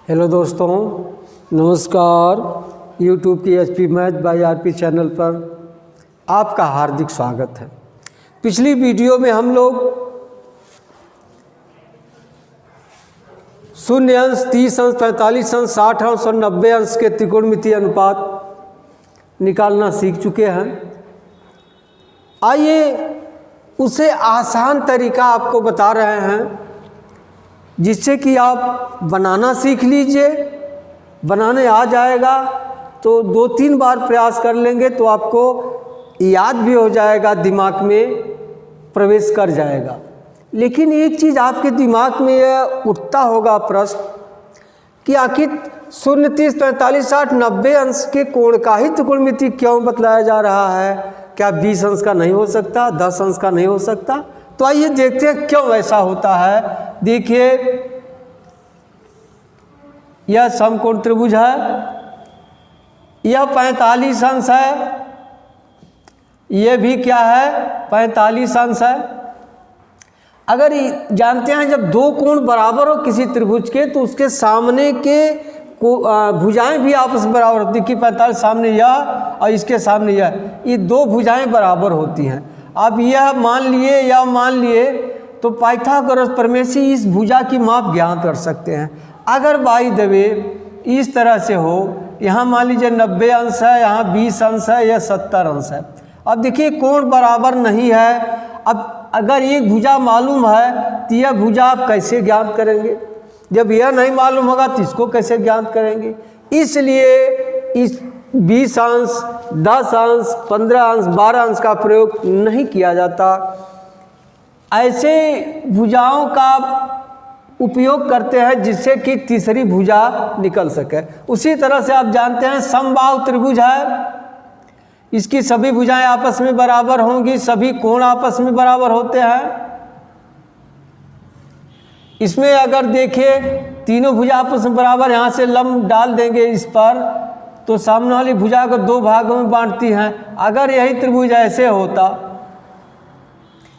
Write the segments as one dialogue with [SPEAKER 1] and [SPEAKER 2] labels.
[SPEAKER 1] Hello दोस्तों, नमस्कार। YouTube की HP math bye RP channel पर आपका हार्दिक स्वागत है। पिछली वीडियो में हम लोग 0 अंश, 30 अंश, 45 अंश, 60 अंश और 90 अंश के त्रिकोणमितीय अनुपात निकालना सीख चुके हैं। आइए उसे आसान तरीका आपको बता रहे हैं जिससे कि आप बनाना सीख लीजिए। बनाने आ जाएगा तो 2-3 बार प्रयास कर लेंगे तो आपको याद भी हो जाएगा, दिमाग में प्रवेश कर जाएगा। लेकिन एक चीज़ आपके दिमाग में यह उठता होगा प्रश्न कि आखिर 0, 30, 45, 60, 90 अंश के कोण का ही त्रिकोणमिति क्यों बतलाया जा रहा है? क्या 20 अंश का नहीं हो सकता, 10 अंश का नहीं हो सकता? तो आइए देखते हैं क्यों ऐसा होता है। देखिए, यह समकोण त्रिभुज है, यह 45 अंश है, यह भी क्या है 45 अंश है। अगर जानते हैं जब दो कोण बराबर हो किसी त्रिभुज के तो उसके सामने के भुजाएं भी आपस में बराबर होती है कि 45 सामने यह और इसके सामने यह, ये दो भुजाएं बराबर होती हैं। अब यह मान लिए तो पाइथागोरस प्रमेय से इस भुजा की माप ज्ञात कर सकते हैं। अगर बाई द वे इस तरह से हो, यहाँ मान लीजिए 90 अंश है, यहाँ 20 अंश है, यह 70 अंश है। अब देखिए कोण बराबर नहीं है। अब अगर एक भुजा मालूम है तो यह भुजा आप कैसे ज्ञात करेंगे? जब यह नहीं मालूम होगा तो इसको कैसे ज्ञात करेंगे? इसलिए इस 20 अंश, 10 अंश, 15 अंश, 12 अंश का प्रयोग नहीं किया जाता। ऐसे भुजाओं का उपयोग करते हैं जिससे कि तीसरी भुजा निकल सके। उसी तरह से आप जानते हैं समबाहु त्रिभुज है, इसकी सभी भुजाएं आपस में बराबर होंगी, सभी कोण आपस में बराबर होते हैं। इसमें अगर देखें तीनों भुजा आपस में बराबर, यहाँ से लंब डाल देंगे इस पर तो सामने वाली भुजा को दो भागों में बांटती हैं। अगर यही त्रिभुज ऐसे होता,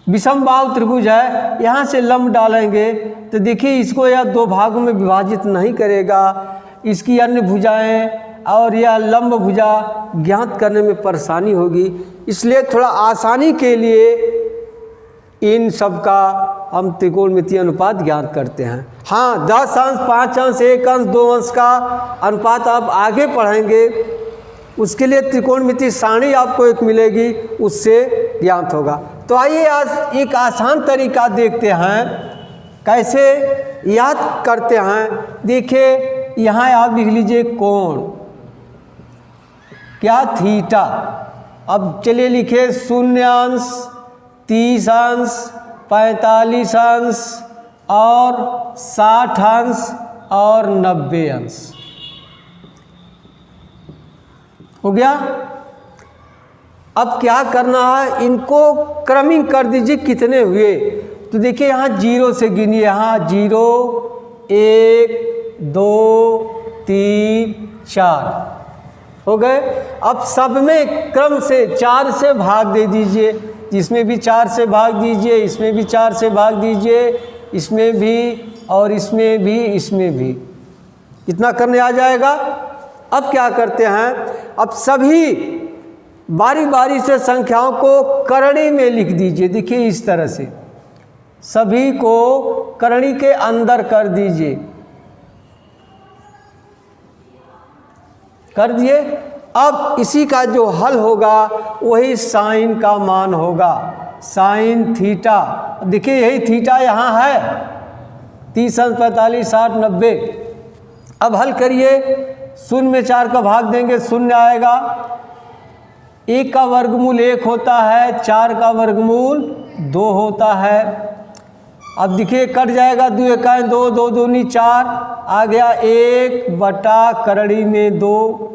[SPEAKER 1] विषम बाहु त्रिभुज है, यहाँ से लंब डालेंगे तो देखिए इसको यह दो भागों में विभाजित नहीं करेगा। इसकी अन्य भुजाएं और यह लंब भुजा ज्ञात करने में परेशानी होगी। इसलिए थोड़ा आसानी के लिए इन सब का हम त्रिकोणमितीय अनुपात ज्ञात करते हैं। हाँ, 10 अंश, 5 अंश, 1 अंश, 2 अंश का अनुपात आप आगे पढ़ेंगे, उसके लिए त्रिकोणमितीय सारणी आपको एक मिलेगी, उससे ज्ञात होगा। तो आइए आज एक आसान तरीका देखते हैं कैसे याद करते हैं। देखिए यहाँ आप लिख लीजिए कोण, क्या थीटा। अब चलिए लिखे 0 अंश, 30 अंश, 45 अंश और 60 अंश और 90 अंश हो गया। अब क्या करना है, इनको क्रमिंग कर दीजिए कितने हुए। तो देखिए यहाँ 0 से गिनिए, यहाँ 0, 1, 2, 3, 4 हो गए। अब सब में क्रम से 4 से भाग दे दीजिए, जिसमें भी 4 से भाग दीजिए, इसमें भी 4 से भाग दीजिए, इसमें भी और इसमें भी, इसमें भी। इतना करने आ जाएगा। अब क्या करते हैं, अब सभी बारी बारी से संख्याओं को करणी में लिख दीजिए। देखिए इस तरह से सभी को करणी के अंदर कर दीजिए, कर दिए। अब इसी का जो हल होगा वही साइन का मान होगा, साइन थीटा। देखिए यही थीटा यहाँ है, 30 अंश, 45, 60, 90। अब हल करिए, 0 में 4 का भाग देंगे 0 आएगा, 1 का वर्गमूल 1 होता है, 4 का वर्गमूल 2 होता है। अब देखिए कट जाएगा, 2 एकाएँ 2, 2 दूनी 4, आ गया 1 बटा करणी में 2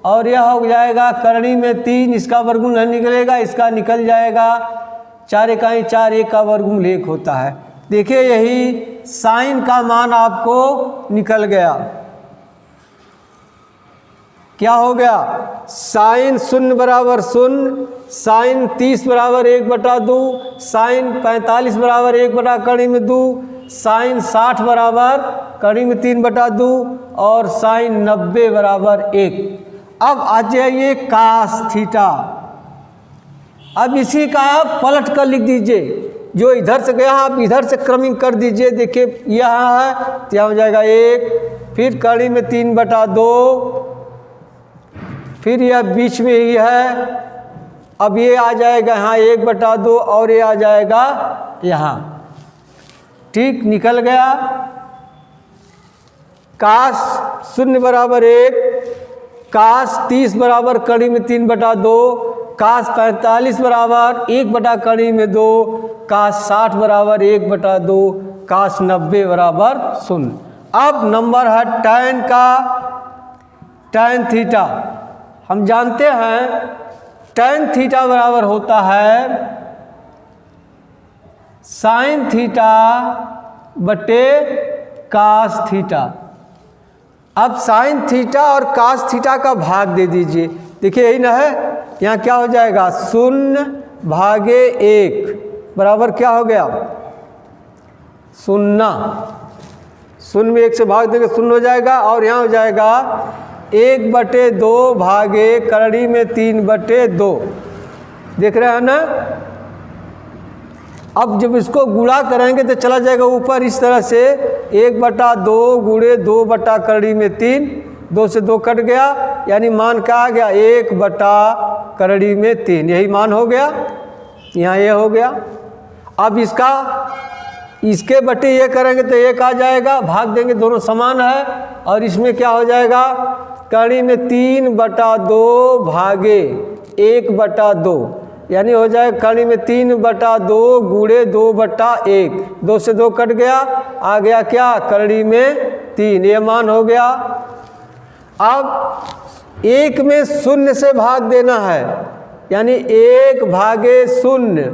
[SPEAKER 1] और यह हो जाएगा करणी में 3। इसका वर्गमूल नहीं निकलेगा, इसका निकल जाएगा, 4 एकाएँ 4, 1 का वर्गमूल 1 होता है। देखिए यही साइन का मान आपको निकल गया। क्या हो गया, साइन 0 बराबर 0, साइन 30 बराबर 1/2, साइन 45 बराबर 1 बटा करणी में 2, साइन 60 बराबर कड़ी में 3/2 और साइन 90 बराबर 1। अब आ जाइए कास थीटा। अब इसी का आप पलट कर लिख दीजिए, जो इधर से गया आप इधर से क्रमिंग कर दीजिए। देखिए यहाँ है तो यहाँ हो जाएगा 1, फिर कड़ी में 3/2, फिर यह बीच में ही है। अब ये आ जाएगा यहाँ 1/2 और ये आ जाएगा यहाँ। ठीक, निकल गया। कास 0 बराबर 1, कास 30 बराबर कड़ी में 3/2, कास 45 बराबर 1/कड़ी में 2, कास 60 बराबर 1/2, कास 90 बराबर 0। अब नंबर है tan का। tan थीटा हम जानते हैं tan थीटा बराबर होता है साइन थीटा बटे कास थीटा। अब साइन थीटा और कास थीटा का भाग दे दीजिए। देखिए यही ना है, यहाँ क्या हो जाएगा 0/1 बराबर क्या हो गया 0। 0 में 1 से भाग देंगे 0 हो जाएगा, और यहाँ हो जाएगा 1/2 भागे कड़ी में 3/2। देख रहे हैं ना। अब जब इसको गुणा करेंगे तो चला जाएगा ऊपर इस तरह से 1/2 गुणे 2/कड़ी में 3, 2 से 2 कट गया, यानी मान क्या आ गया 1/कड़ी में 3, यही मान हो गया। यहाँ ये हो गया। अब इसके बटे ये करेंगे तो 1 आ जाएगा, भाग देंगे दोनों समान है, और इसमें क्या हो जाएगा कड़ी में 3/2 भागे 1/2, यानी हो जाएगा कड़ी में 3/2 गुणे 2/1, 2 से 2 कट गया, आ गया क्या कड़ी में 3, ये मान हो गया। अब 1 में 0 से भाग देना है, यानी 1/0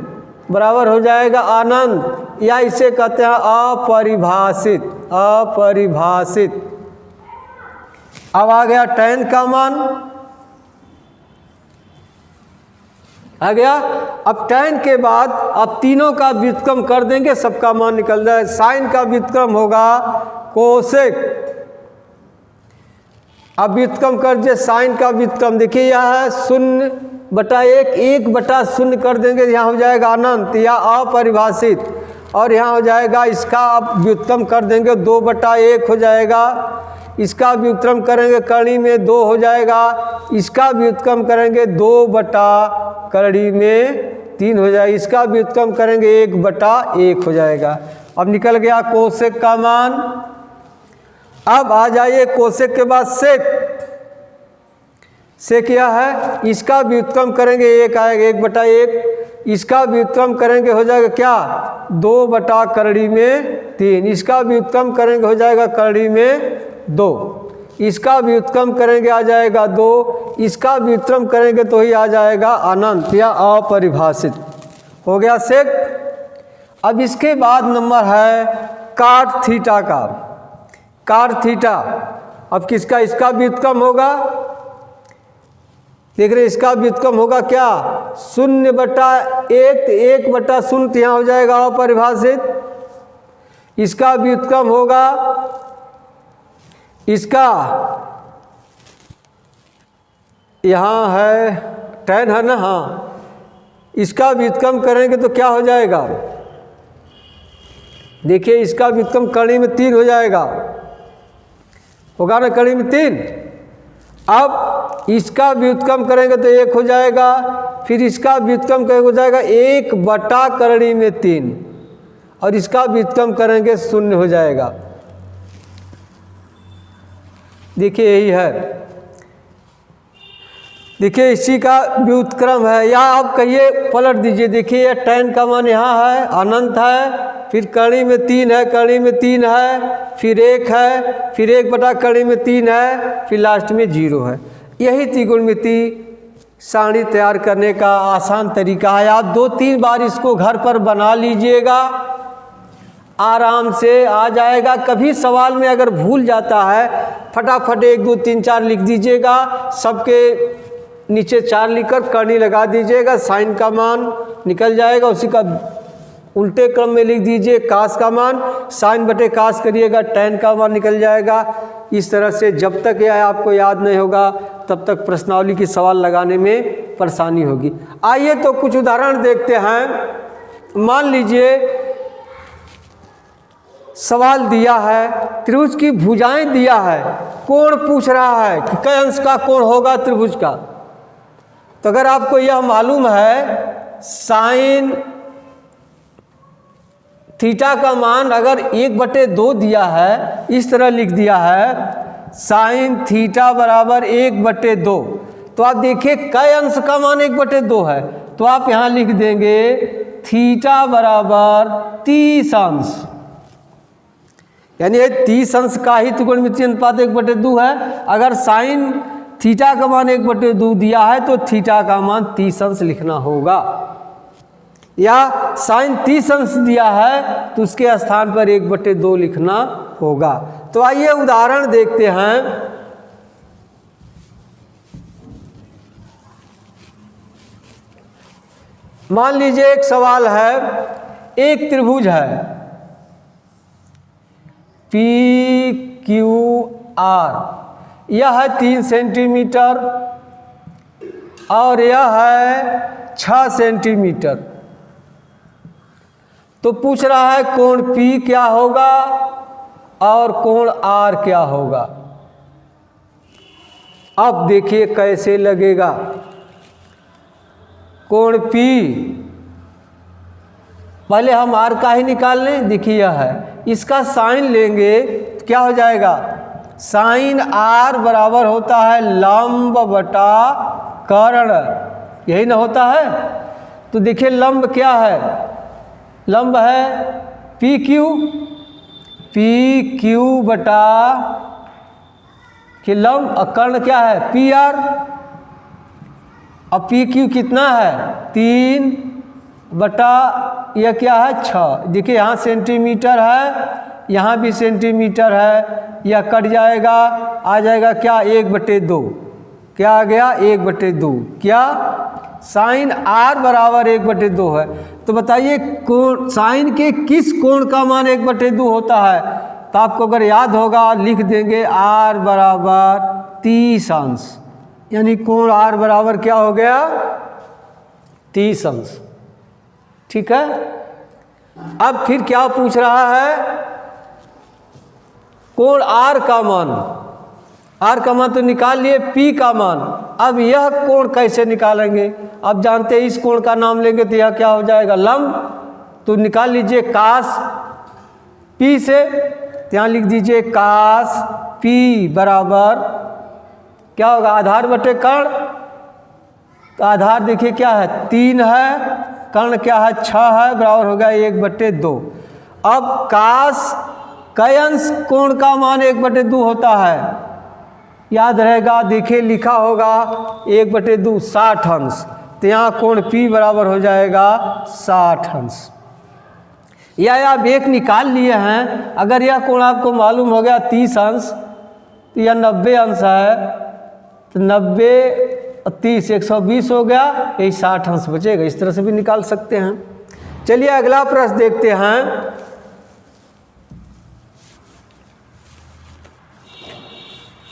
[SPEAKER 1] बराबर हो जाएगा अनंत, या इसे कहते हैं अपरिभाषित। अपरिभाषित। अब आ गया tan का मान आ गया। अब tan के बाद अब तीनों का व्युत्क्रम कर देंगे, सबका मान निकल जाए। साइन का व्युत्क्रम होगा कोसेक। अब व्युत्क्रम कर दे साइन का व्युत्क्रम। देखिए यहाँ है 0/1, 1/0 कर देंगे, यहाँ हो जाएगा अनंत या अपरिभाषित, और यहाँ हो जाएगा इसका अब व्युत्क्रम कर देंगे 2/1 हो जाएगा। इसका व्युत्क्रम करेंगे कड़ी में 2 हो जाएगा, इसका व्युत्क्रम करेंगे 2/कड़ी में 3 हो जाएगा, इसका व्युत्क्रम करेंगे 1/1 हो जाएगा। अब निकल गया कोसेक का मान। अब आ जाइए कोसेक के बाद सेक। सेक क्या है, इसका व्युत्क्रम करेंगे 1 आएगा 1/1, इसका व्युत्क्रम करेंगे हो जाएगा क्या 2/कड़ी में 3, इसका व्युत्क्रम करेंगे हो जाएगा कड़ी में 2, इसका व्युत्क्रम करेंगे आ जाएगा 2, इसका व्युत्क्रम करेंगे तो ही आ जाएगा अनंत या अपरिभाषित। हो गया सेक। अब इसके बाद नंबर है काट थीटा का। काट थीटा अब किसका, इसका व्युत्क्रम होगा, देख रहे इसका व्युत्क्रम होगा क्या 0/1, 1/0 यहाँ हो जाएगा अपरिभाषित। इसका व्युत्क्रम होगा इसका, यहाँ है tan है ना, हाँ, इसका व्युत्क्रम करेंगे तो क्या हो जाएगा, देखिए इसका व्युत्क्रम कड़ी में 3 हो जाएगा, होगा ना कड़ी में 3। अब इसका व्युत्क्रम करेंगे तो 1 हो जाएगा, फिर इसका व्युत्क्रम करेंगे हो जाएगा 1/कड़ी में 3, और इसका व्युत्क्रम करेंगे 0 हो जाएगा। देखिए यही है, देखिए इसी का व्युत्क्रम है, या आप कहिए पलट दीजिए। देखिए यह tan का मान यहाँ है अनंत है, फिर कड़ी में 3 है, कड़ी में 3 है, फिर 1 है, फिर 1/कड़ी में 3 है, फिर लास्ट में 0 है। यही त्रिकोणमिति सारणी तैयार करने का आसान तरीका है। आप 2-3 बार इसको घर पर बना लीजिएगा, आराम से आ जाएगा। कभी सवाल में अगर भूल जाता है फटाफट 1 2 3 4 लिख दीजिएगा, सबके नीचे 4 लिखकर करनी लगा दीजिएगा, साइन का मान निकल जाएगा, उसी का उल्टे क्रम में लिख दीजिए, कास का मान साइन बटे कास करिएगा, टैन का मान निकल जाएगा। इस तरह से जब तक यह आपको याद नहीं होगा तब तक प्रश्नावली की सवाल लगाने में परेशानी होगी। आइए तो कुछ उदाहरण देखते हैं। मान लीजिए सवाल दिया है, त्रिभुज की भुजाएं दिया है, कोण पूछ रहा है कि कै अंश का कोण होगा त्रिभुज का। तो अगर आपको यह मालूम है साइन थीटा का मान अगर 1/2 दिया है, इस तरह लिख दिया है साइन थीटा बराबर 1/2, तो आप देखिए कै अंश का मान 1/2 है, तो आप यहाँ लिख देंगे थीटा बराबर 30 अंश, यानी 30 अंश का ही त्रिकोणमितीय अनुपात 1/2 है। अगर साइन थीटा का मान 1/2 दिया है तो थीटा का मान 30 अंश लिखना होगा, या साइन 30 अंश दिया है तो उसके स्थान पर 1/2 लिखना होगा। तो आइए उदाहरण देखते हैं। मान लीजिए एक सवाल है, एक त्रिभुज है PQR, यह है 3 सेंटीमीटर और यह है 6 सेंटीमीटर। तो पूछ रहा है कोण P क्या होगा और कोण R क्या होगा। अब देखिए कैसे लगेगा। कोण P पहले हम R का ही निकाल लें, देखिए यह है, इसका साइन लेंगे तो क्या हो जाएगा, साइन R बराबर होता है लंब बटा कर्ण, यही ना होता है। तो देखिए लंब क्या है, लंब है PQ बटा कि लंब, कर्ण क्या है PR। अब PQ कितना है 3 बटा यह क्या है 6। देखिए यहाँ सेंटीमीटर है, यहाँ भी सेंटीमीटर है, यह कट जाएगा, आ जाएगा क्या 1/2, क्या आ गया 1/2, क्या साइन R बराबर 1/2 है। तो बताइए कोण साइन के किस कोण का मान 1/2 होता है। तो आपको अगर याद होगा लिख देंगे R बराबर 30 अंश, यानी कोण R बराबर क्या हो गया 30 अंश। ठीक है। अब फिर क्या पूछ रहा है, कोण R का मान, R का मान तो निकाल लिए, P का मान। अब यह कोण कैसे निकालेंगे, अब जानते हैं इस कोण का नाम लेंगे तो यह क्या हो जाएगा लंब। तो निकाल लीजिए कास P से, यहाँ लिख दीजिए कास P बराबर क्या होगा आधार बटे कर्ण। तो आधार देखिए क्या है 3 है, कर्ण क्या है 6 है, बराबर होगा 1/2। अब कास कै अंश कोण का मान 1/2 होता है, याद रहेगा, देखिए लिखा होगा 1/2 60 अंश। तो यहाँ कोण P बराबर हो जाएगा 60 अंश। या आप एक निकाल लिए हैं, अगर यह कोण आपको मालूम हो गया 30 अंश तो यह 90 अंश है, तो 90 और 30 120 हो गया, यही 60 अंश बचेगा। इस तरह से भी निकाल सकते हैं। चलिए अगला प्रश्न देखते हैं।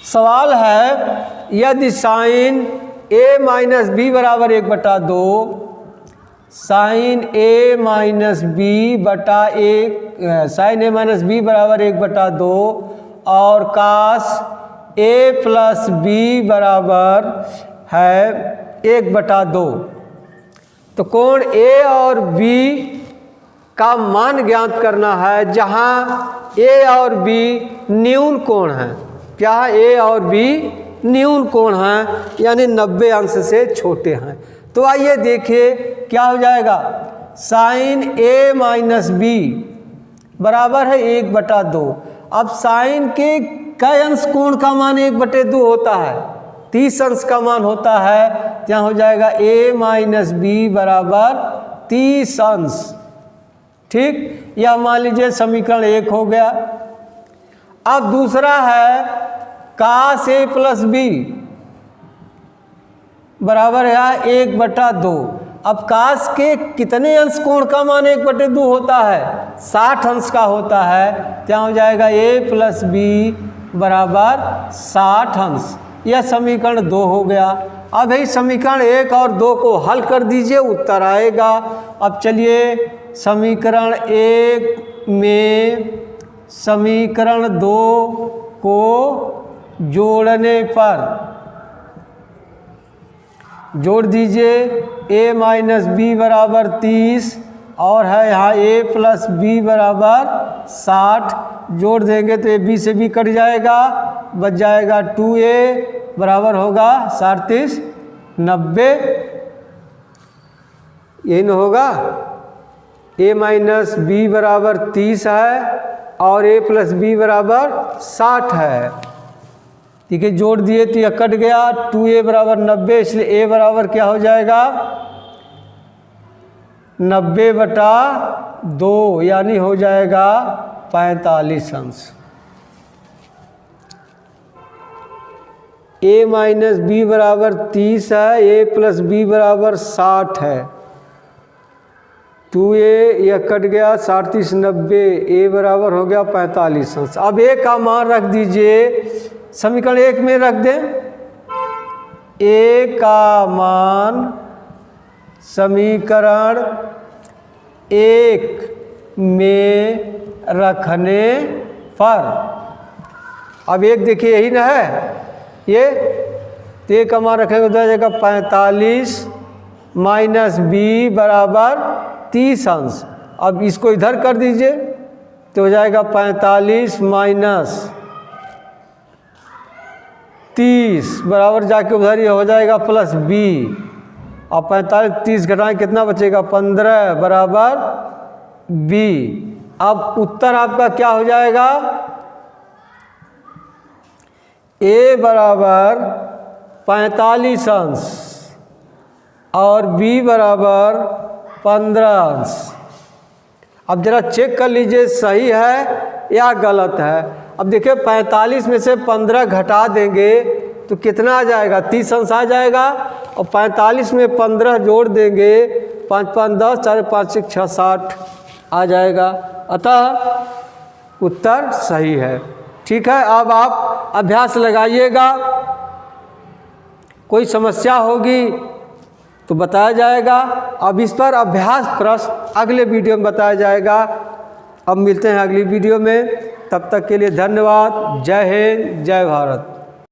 [SPEAKER 1] सवाल है यदि साइन A माइनस बी बराबर 1/2, साइन A माइनस बी बटा 1, साइन A माइनस बी बराबर 1/2 और कास A प्लस बी बराबर है 1/2, तो कोण A और B का मान ज्ञात करना है, जहां A और B न्यून कोण है। क्या A और B न्यून कोण हैं, यानी 90 अंश से छोटे हैं। तो आइए देखिए क्या हो जाएगा, साइन A माइनस बी बराबर है 1/2। अब साइन के कै अंश कोण का मान 1/2 होता है, 30 अंश का मान होता है, क्या हो जाएगा A माइनस बी बराबर 30 अंश। ठीक, यह मान लीजिए समीकरण 1 हो गया। अब दूसरा है कास A प्लस बी बराबर है 1/2। अब काश के कितने अंश कोण का मान 1/2 होता है? 60 अंश का होता है। क्या हो जाएगा? a प्लस बी बराबर 60 अंश। यह समीकरण 2 हो गया। अब यही समीकरण 1 और 2 को हल कर दीजिए, उत्तर आएगा। अब चलिए समीकरण 1 में समीकरण 2 को जोड़ने पर जोड़ दीजिए। a माइनस बी बराबर 30 और है यहाँ a प्लस बी बराबर 60। जोड़ देंगे तो a b से b कट जाएगा, बच जाएगा 2a बराबर होगा 37 90। यही न होगा? a माइनस बी बराबर 30 है और a प्लस बी बराबर 60 है। ठीक है, जोड़ दिए तो यह कट गया। 2a बराबर 90, इसलिए a बराबर क्या हो जाएगा? 90/2 यानी हो जाएगा 45 अंश। a माइनस बी बराबर 30 है, a प्लस बी बराबर 60 है। 2a यह कट गया, 37 90, a बराबर हो गया 45 अंश। अब a का मान रख दीजिए, समीकरण 1 में रख दें। a का मान समीकरण 1 में रखने पर, अब 1 देखिए यही ना है, ये तो a का मान रखेंगे तो आ जाएगा 45 माइनस बी बराबर 30 अंश। अब इसको इधर कर दीजिए तो हो जाएगा 45 माइनस 30 बराबर जाके उधर ही हो जाएगा प्लस बी। अब 45 30 घटाएं कितना बचेगा? 15 बराबर बी। अब उत्तर आपका क्या हो जाएगा? a बराबर 45 अंश और b बराबर 15 अंश। अब जरा चेक कर लीजिए सही है या गलत है। अब देखिए 45 में से 15 घटा देंगे तो कितना आ जाएगा? 30 अंश आ जाएगा। और 45 में 15 जोड़ देंगे, 5 5 10, 4 5 6 6 60 आ जाएगा। अतः उत्तर सही है। ठीक है, अब आप अभ्यास लगाइएगा। कोई समस्या होगी तो बताया जाएगा। अब इस पर अभ्यास प्रश्न अगले वीडियो में बताया जाएगा। अब मिलते हैं अगली वीडियो में, तब तक के लिए धन्यवाद। जय हिंद, जय भारत।